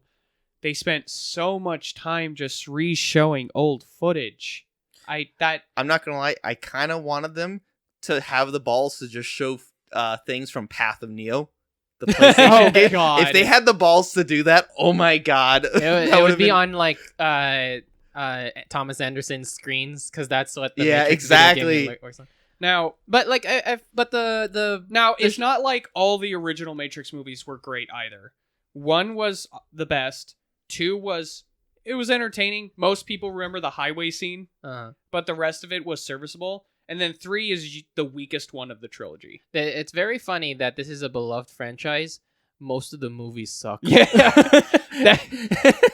they spent so much time just re-showing old footage. I'm not gonna lie, I kind of wanted them to have the balls to just show things from Path of Neo, the PlayStation Oh, game. God. If they had the balls to do that, oh my god, It would be on like Thomas Anderson's screens because that's what the Yeah, Matrix video game exactly. works on. Now, But like, but the Now, it's not like all the original Matrix movies were great either. 1 was the best. 2 was entertaining. Most people remember the highway scene, but the rest of it was serviceable. And then 3 is the weakest one of the trilogy. it's very funny that this is a beloved franchise. Most of the movies suck. Yeah,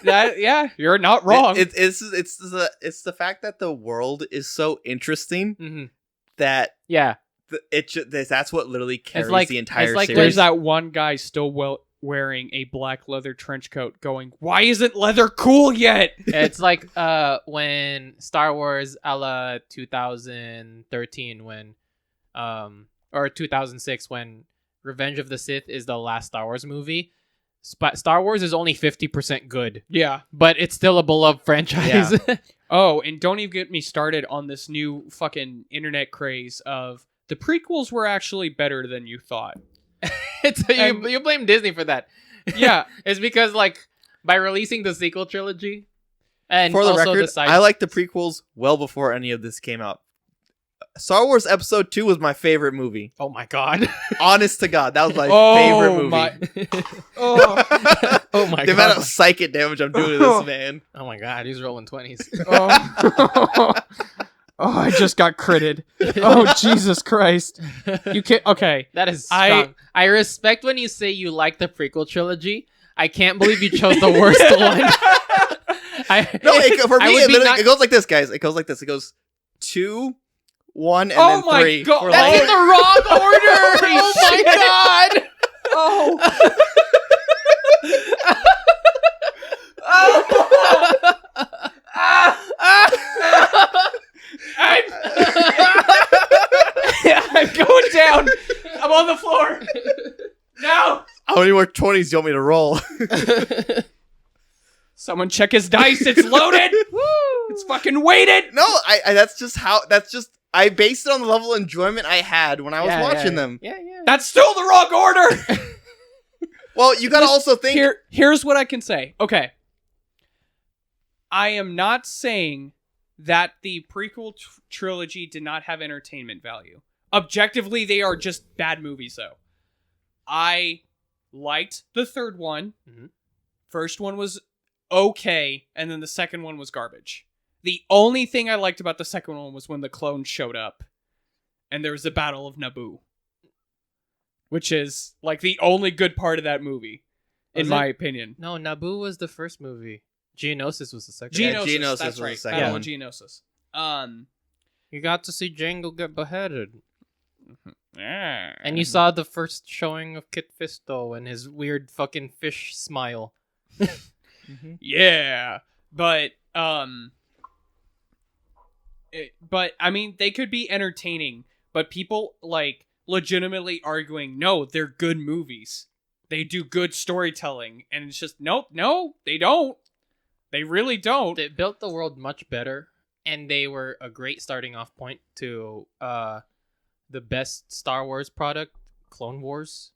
yeah, you're not wrong. It's the fact that the world is so interesting Mm-hmm. that Yeah. that's what literally carries like- the entire it's like series. There's that one guy still wearing a black leather trench coat going, why isn't leather cool yet? It's like when Star Wars a la 2013 when or 2006 when Revenge of the Sith is the last Star Wars movie. Star Wars is only 50% good, Yeah. but it's still a beloved franchise. Oh, and don't even get me started on this new fucking internet craze of the prequels were actually better than you thought. You blame Disney for that. Yeah. It's because like by releasing the sequel trilogy and For the also record, side- I like the prequels well before any of this came out. Star Wars Episode 2 was my favorite movie. Oh my god. Honest to God, that was my Oh favorite movie. my- Oh. Oh my The amount god. of psychic damage I'm doing to this man. Oh my god, he's rolling 20s. Oh. Oh, I just got critted. Oh, Jesus Christ. You can't. Okay. That is I- strong. I respect when you say you like the prequel trilogy. I can't believe you chose the worst one. No, for I me, would it, be literally, not- it goes like this, guys. It goes like this. It goes 2 1 and Oh then my 3. God. were That's like- in the wrong order! Oh my god! Oh. I'm going down. I'm on the floor. No. How many more 20s do you want me to roll? Someone check his dice. It's loaded. It's fucking weighted. No, I I based it on the level of enjoyment I had when I was watching them. Yeah. That's still the wrong order. Well, you gotta also think. Here's what I can say. Okay. I am not saying that the prequel trilogy did not have entertainment value. Objectively, they are just bad movies, though. I liked the third one. Mhm. First one was okay, and then the second one was garbage. The only thing I liked about the second one was when the clones showed up, and there was the Battle of Naboo, which is like the only good part of that movie, in my opinion. No, Naboo was the first movie. Geonosis was the second. Yeah, Geonosis that's was right. the second Battle one. of Geonosis. You got to see Jango get beheaded. And And you saw the first showing of Kit Fisto and his weird fucking fish smile. yeah, but but I mean, they could be entertaining, but people like legitimately arguing, no, they're good movies. They do good storytelling, and it's just no, they don't. They really don't. They built the world much better, and they were a great starting off point to the best Star Wars product, Clone Wars.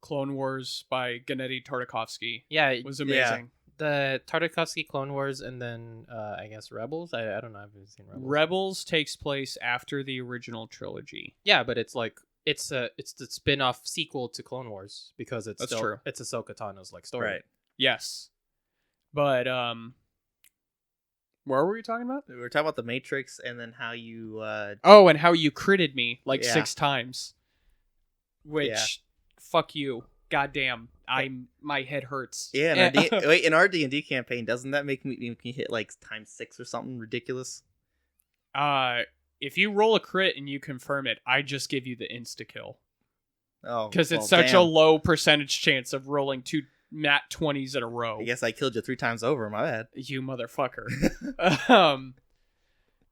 Clone Wars by Gennady Tartakovsky Yeah, it was amazing. the Tartakovsky Clone Wars, and then I guess Rebels. I don't know. I haven't seen Rebels. Rebels takes place after the original trilogy. Yeah, but it's like it's the spin-off sequel to Clone Wars because it's That's still true. it's Ahsoka Tano's like story. Right. Yes, but where were we talking about? We were talking about the Matrix and then how you. Oh, and how you critted me like Yeah. 6 times. Which, Yeah. fuck you. Goddamn, my head hurts. Yeah, in our D&D campaign, doesn't that make me hit like ×6 or something ridiculous? If you roll a crit and you confirm it, I just give you the insta kill Oh, because it's well, such a damn. low percentage chance of rolling 2 nat 20s in a row. I guess I killed you 3 times over. My bad. You motherfucker.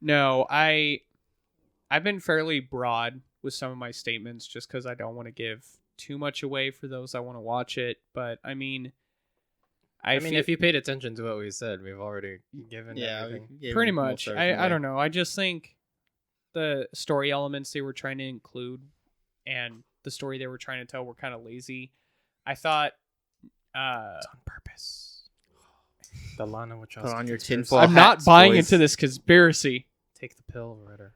No, I've been fairly broad with some of my statements just because I don't want to give too much away for those that want to watch it. But I mean, I mean, if you paid attention to what we said, we've already given everything. pretty much. I don't know. I just think the story elements they were trying to include and the story they were trying to tell were kind of lazy. I thought It's on purpose. The Lana Wachowski. Put on your conspiracy. tinfoil I'm not hats, buying boys. into this conspiracy. Take the pill, Ritter.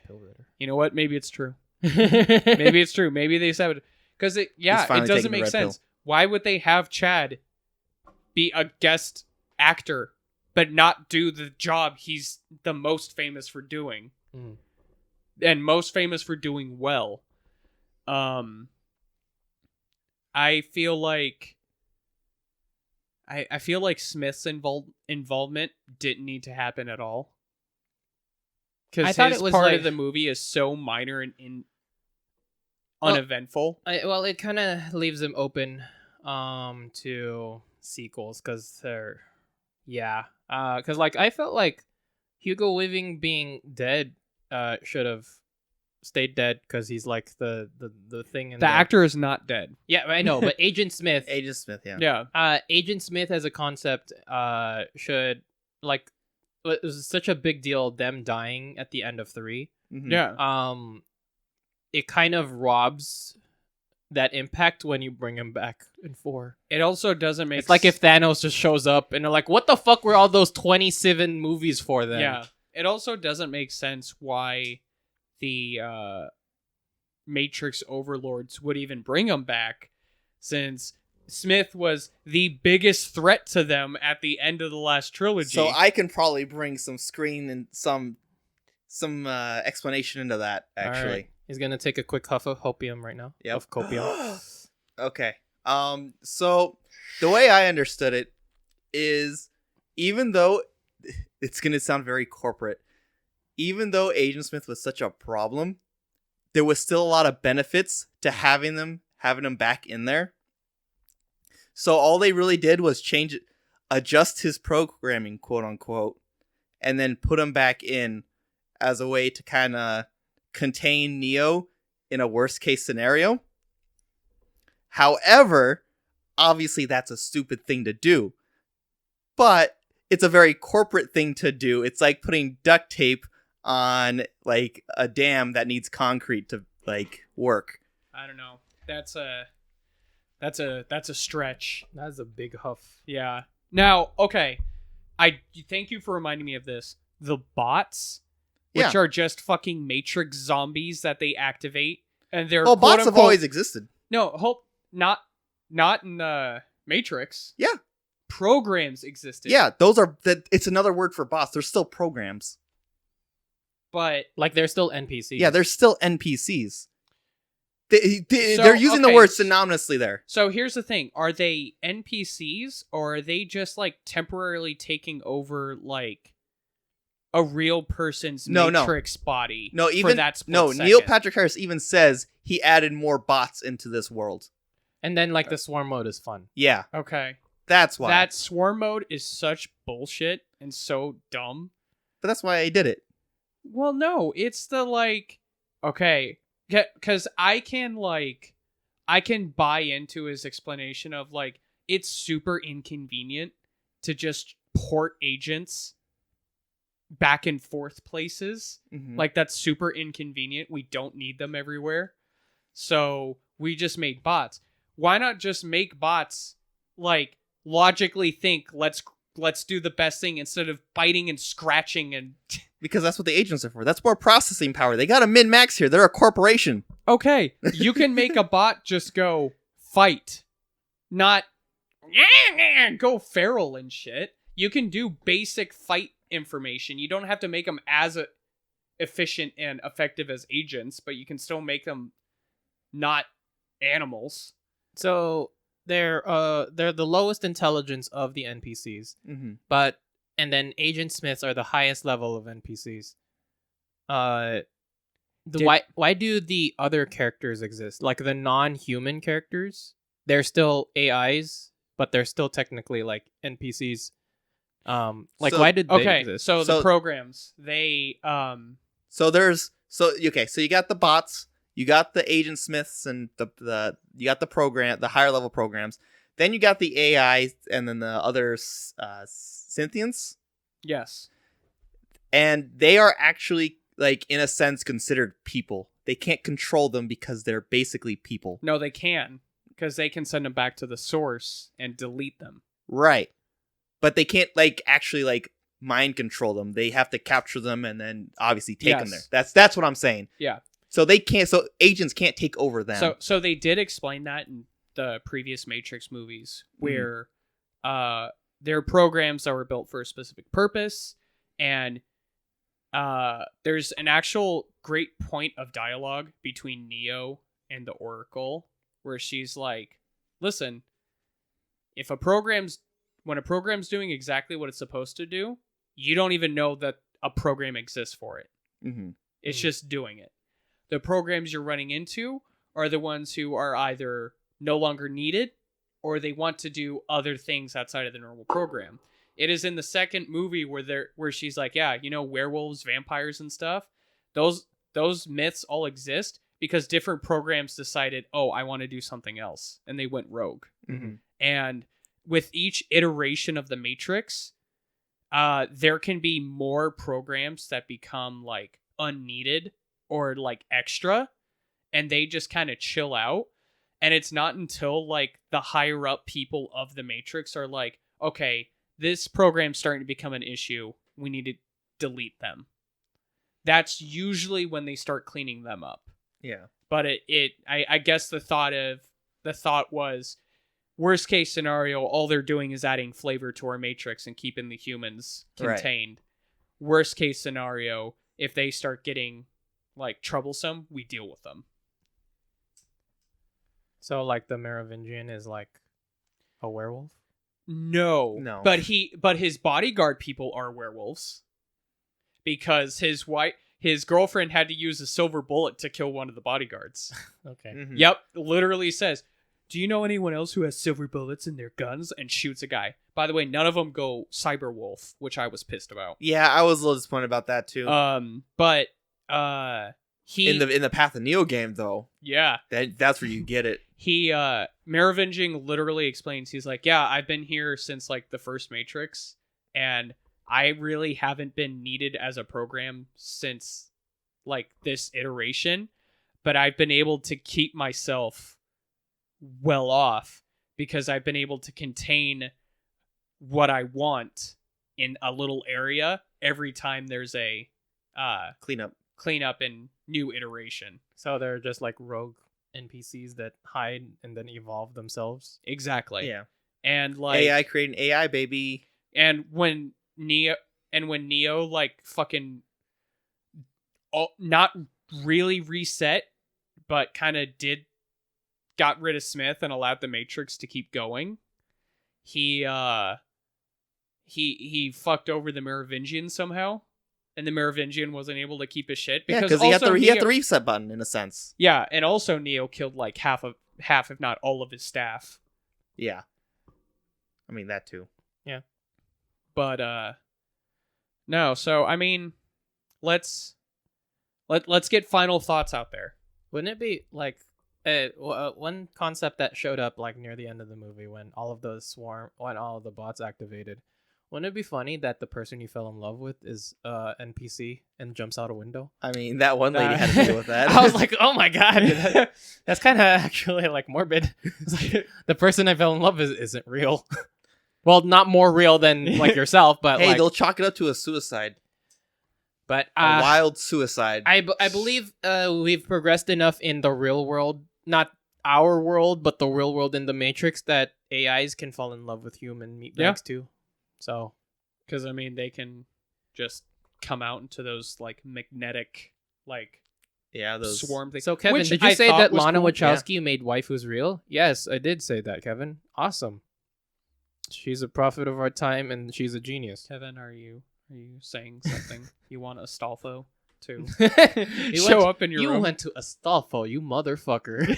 Pill Ritter. You know what? Maybe it's true. Maybe it's true. Maybe they said because it finally doesn't taking the make red sense. pill. Why would they have Chad be a guest actor but not do the job he's the most famous for doing Mm. and most famous for doing well? I feel like Smith's involvement didn't need to happen at all. I Because thought his it was part like- of the movie is so minor and Well, uneventful. Well, it kind of leaves them open to sequels because they're because like I felt like Hugo Weaving being dead should have stayed dead because he's like the thing in The actor is not dead. Yeah, I know, but Agent Smith. Agent Smith, yeah. Yeah. Agent Smith as a concept should like it was such a big deal them dying at the end of 3. Mhm. Yeah. It kind of robs that impact when you bring him back in 4. It also doesn't make It's like if Thanos just shows up and they're like, what the fuck were all those 27 movies for then? Yeah. It also doesn't make sense why the Matrix overlords would even bring him back, since Smith was the biggest threat to them at the end of the last trilogy. So I can probably bring some screen and some explanation into that, actually. Alright. He's gonna take a quick huff of hopium right now. Yep. Of copium. Okay. So the way I understood it is, even though it's gonna sound very corporate, even though Agent Smith was such a problem, there was still a lot of benefits to having them back in there. So all they really did was adjust his programming, quote unquote, and then put him back in as a way to kind of contain Neo in a worst case scenario. However, obviously that's a stupid thing to do, but it's a very corporate thing to do. It's like putting duct tape on like a dam that needs concrete to like work. I don't know. That's a stretch. That's a big huff. Yeah. Now, okay. I thank you for reminding me of this. The bots, which are just fucking Matrix zombies that they activate, and they're bots have always existed. No, not in Matrix. Yeah. Programs existed. Yeah, it's another word for bots. They're still programs. But Like they're still NPCs. Yeah, they're still NPCs. They're using the word synonymously there. So here's the thing. Are they NPCs or are they just like temporarily taking over like a real person's Matrix body? No, for that split second? Neil Patrick Harris even says he added more bots into this world. And then like the swarm mode is fun. Yeah, Okay. that's why. That swarm mode is such bullshit and so dumb. But that's why I did it. Well, no, it's the like, okay, because I can buy into his explanation of like, it's super inconvenient to just port agents back and forth places. Mhm. Like, that's super inconvenient. We don't need them everywhere. So we just made bots. Why not just make bots like logically think, let's do the best thing instead of biting and scratching and Because that's what the agents are for. That's more processing power. They got a min-max here. They're a corporation. Okay, you can make a bot just go fight, not go feral and shit. You can do basic fight information. You don't have to make them as efficient and effective as agents, but you can still make them not animals. So they're the lowest intelligence of the NPCs. Mm-hmm. And then Agent Smiths are the highest level of NPCs. Why do the other characters exist? Like the non-human characters, they're still AIs, but they're still technically like NPCs. Why did they exist? So the programs, they So you got the bots, you got the Agent Smiths, and you got the higher level programs. Then you got the AI, and then the other Synthians. Yes. And they are actually, like, in a sense, considered people. They can't control them because they're basically people. No, they can, because they can send them back to the source and delete them. Right. But they can't, like, actually, like, mind control them. They have to capture them and then obviously take them there. That's what I'm saying. Yeah. So agents can't take over them. So they did explain that in the previous Matrix movies, where there are programs that were built for a specific purpose, and there's an actual great point of dialogue between Neo and the Oracle, where she's like, listen, when a program's doing exactly what it's supposed to do, you don't even know that a program exists for it. Mm-hmm. It's just doing it. The programs you're running into are the ones who are either no longer needed or they want to do other things outside of the normal program. It is in the second movie where she's like, yeah, werewolves, vampires and stuff. Those myths all exist because different programs decided, oh, I want to do something else, and they went rogue. Mm-hmm. And with each iteration of the Matrix, there can be more programs that become like unneeded or like extra, and they just kind of chill out. And it's not until like the higher up people of the Matrix are like, okay, this program's starting to become an issue. We need to delete them. That's usually when they start cleaning them up. Yeah. But I guess the thought was, worst case scenario, all they're doing is adding flavor to our Matrix and keeping the humans contained. Right. Worst case scenario, if they start getting like troublesome, we deal with them. So like the Merovingian is like a werewolf? No. But his bodyguard people are werewolves. because his girlfriend had to use a silver bullet to kill one of the bodyguards. Okay. Mhm. Yep, literally says, "Do you know anyone else who has silver bullets in their guns?" and shoots a guy. By the way, none of them go Cyberwolf, which I was pissed about. Yeah, I was a little disappointed about that too. But he in the Path of Neo game though, yeah. that's where you get it. He Merovinging literally explains, he's like, yeah, I've been here since like the first Matrix, and I really haven't been needed as a program since like this iteration, but I've been able to keep myself well off because I've been able to contain what I want in a little area every time there's a cleanup and new iteration. So they're just like rogue NPCs that hide and then evolve themselves. Exactly. Yeah, And like AI creating AI, baby. and when Neo like fucking not really reset, but kind of got rid of Smith and allowed the Matrix to keep going. He fucked over the Merovingian somehow, and the Merovingian wasn't able to keep his shit Yeah, because because he had Neo- the reset button in a sense. Yeah, and also Neo killed like half if not all of his staff. Yeah, I mean that too. But no, so I mean, let's get final thoughts out there. Wouldn't it be like one concept that showed up like near the end of the movie when all of the bots activated? Wouldn't it be funny that the person you fell in love with is NPC and jumps out a window? I mean, that one lady had to deal with that. I was like, oh my god, that's kind of actually like morbid. It's like, the person I fell in love with isn't real. Well, not more real than like yourself, but hey, like, they'll chalk it up to a suicide, but a wild suicide. I believe we've progressed enough in the real world, not our world, but the real world in the Matrix, that AIs can fall in love with human meatbags too. So, Because I mean, they can just come out into those like magnetic like Yeah, those swarm things. so Kevin, Which did you I say thought that was Lana cool. Wachowski made waifus real? Yes, I did say that, Kevin. Awesome. She's a prophet of our time, and she's a genius. Kevin, are you saying something? You want Astolfo to You show went- up in your You room? went to Astolfo, you motherfucker.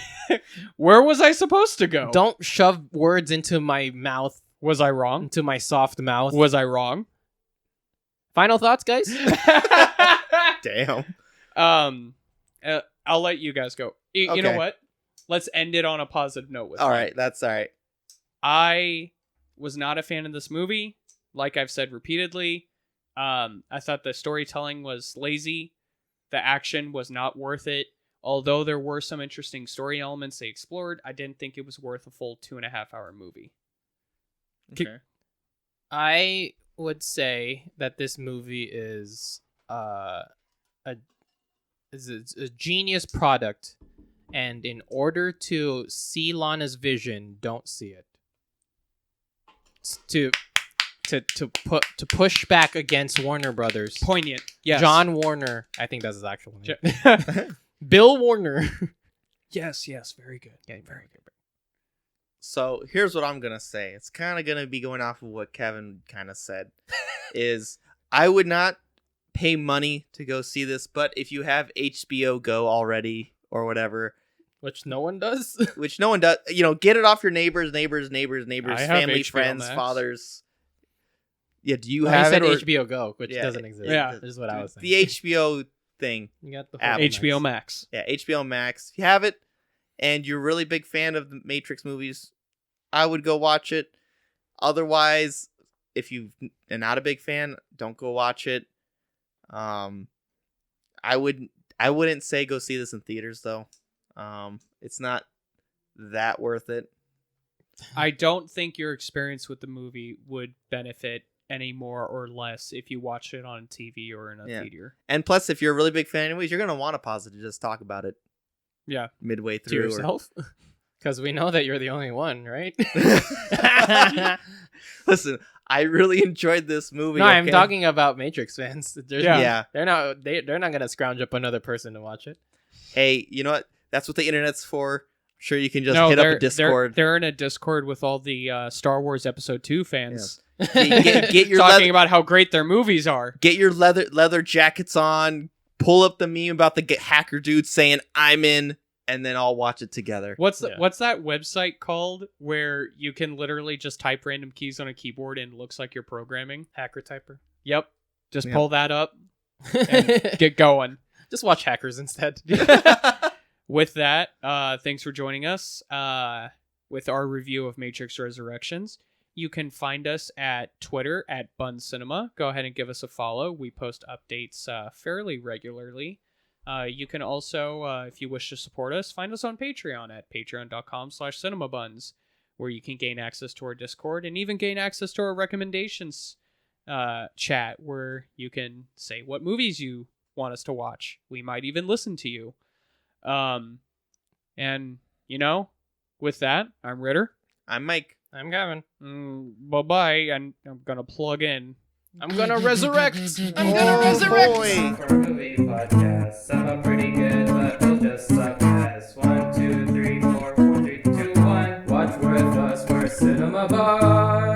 Where was I supposed to go? Don't shove words into my mouth, Was I wrong? into my soft mouth. Was I wrong? Final thoughts, guys? damn. I'll let you guys go. You know Okay. what? Let's end it on a positive note with All mine. right, that's all right. I was not a fan of this movie, like I've said repeatedly. I thought the storytelling was lazy. The action was not worth it. Although there were some interesting story elements they explored, I didn't think it was worth a full 2.5-hour movie. Okay. I would say that this movie is a genius product, and in order to see Lana's vision, don't see it. To push back against Warner Brothers. Poignant. Yes. John Warner, I think that's his actual name. Bill Warner. Yes, very good. Yeah, very good. So here's what I'm gonna say. It's kind of gonna be going off of what Kevin kind of said. Is I would not pay money to go see this, but if you have HBO Go already or whatever, Which no one does. which no one does, get it off your neighbors, I have family, HBO friends, Max. fathers. Yeah, do you Well, have he said it? Or HBO Go, which Yeah, doesn't exist. yeah. This is what I was saying. the HBO thing. You got the Apple. HBO Max. Yeah, HBO Max. If you have it and you're a really big fan of the Matrix movies, I would go watch it. Otherwise, if you are not a big fan, don't go watch it. I wouldn't say go see this in theaters though. It's not that worth it. I don't think your experience with the movie would benefit any more or less if you watched it on TV or in a Yeah. theater. And plus, if you're a really big fan anyways, you're gonna want to pause it to just talk about it Yeah. midway To through. yourself? Because we know that you're the only one, right? Listen, I really enjoyed this movie. No, I'm okay? talking about Matrix fans. Yeah. They're not gonna scrounge up another person to watch it. Hey, you know what? That's what the internet's for. sure you can just No, hit up they're- a Discord. They're in a Discord with all the Star Wars Episode 2 fans. Get your talking leather, about how great their movies are. get your leather jackets on. Pull up the meme about the hacker dude saying "I'm in," and then I'll watch it together. What's Yeah. what's that website called where you can literally just type random keys on a keyboard and it looks like you're programming? Hacker typer. Yep. Just Yeah. pull that up and get going. Just watch Hackers instead. With that, thanks for joining us with our review of Matrix Resurrections. You can find us at Twitter at Bun Cinema. Go ahead and give us a follow. We post updates fairly regularly. You can also, if you wish to support us, find us on Patreon at patreon.com/cinemabuns, where you can gain access to our Discord and even gain access to our recommendations chat, where you can say what movies you want us to watch. We might even listen to you. And, with that, I'm Ritter. I'm Mike. I'm Gavin. Bye-bye, and I'm going to plug in. I'm gonna resurrect. Boy. For a movie podcast, some are pretty good, but we'll just suck ass. 1, 2, 3, 4, 4, 3, 2, 1. Watch with us, we're cinema buds.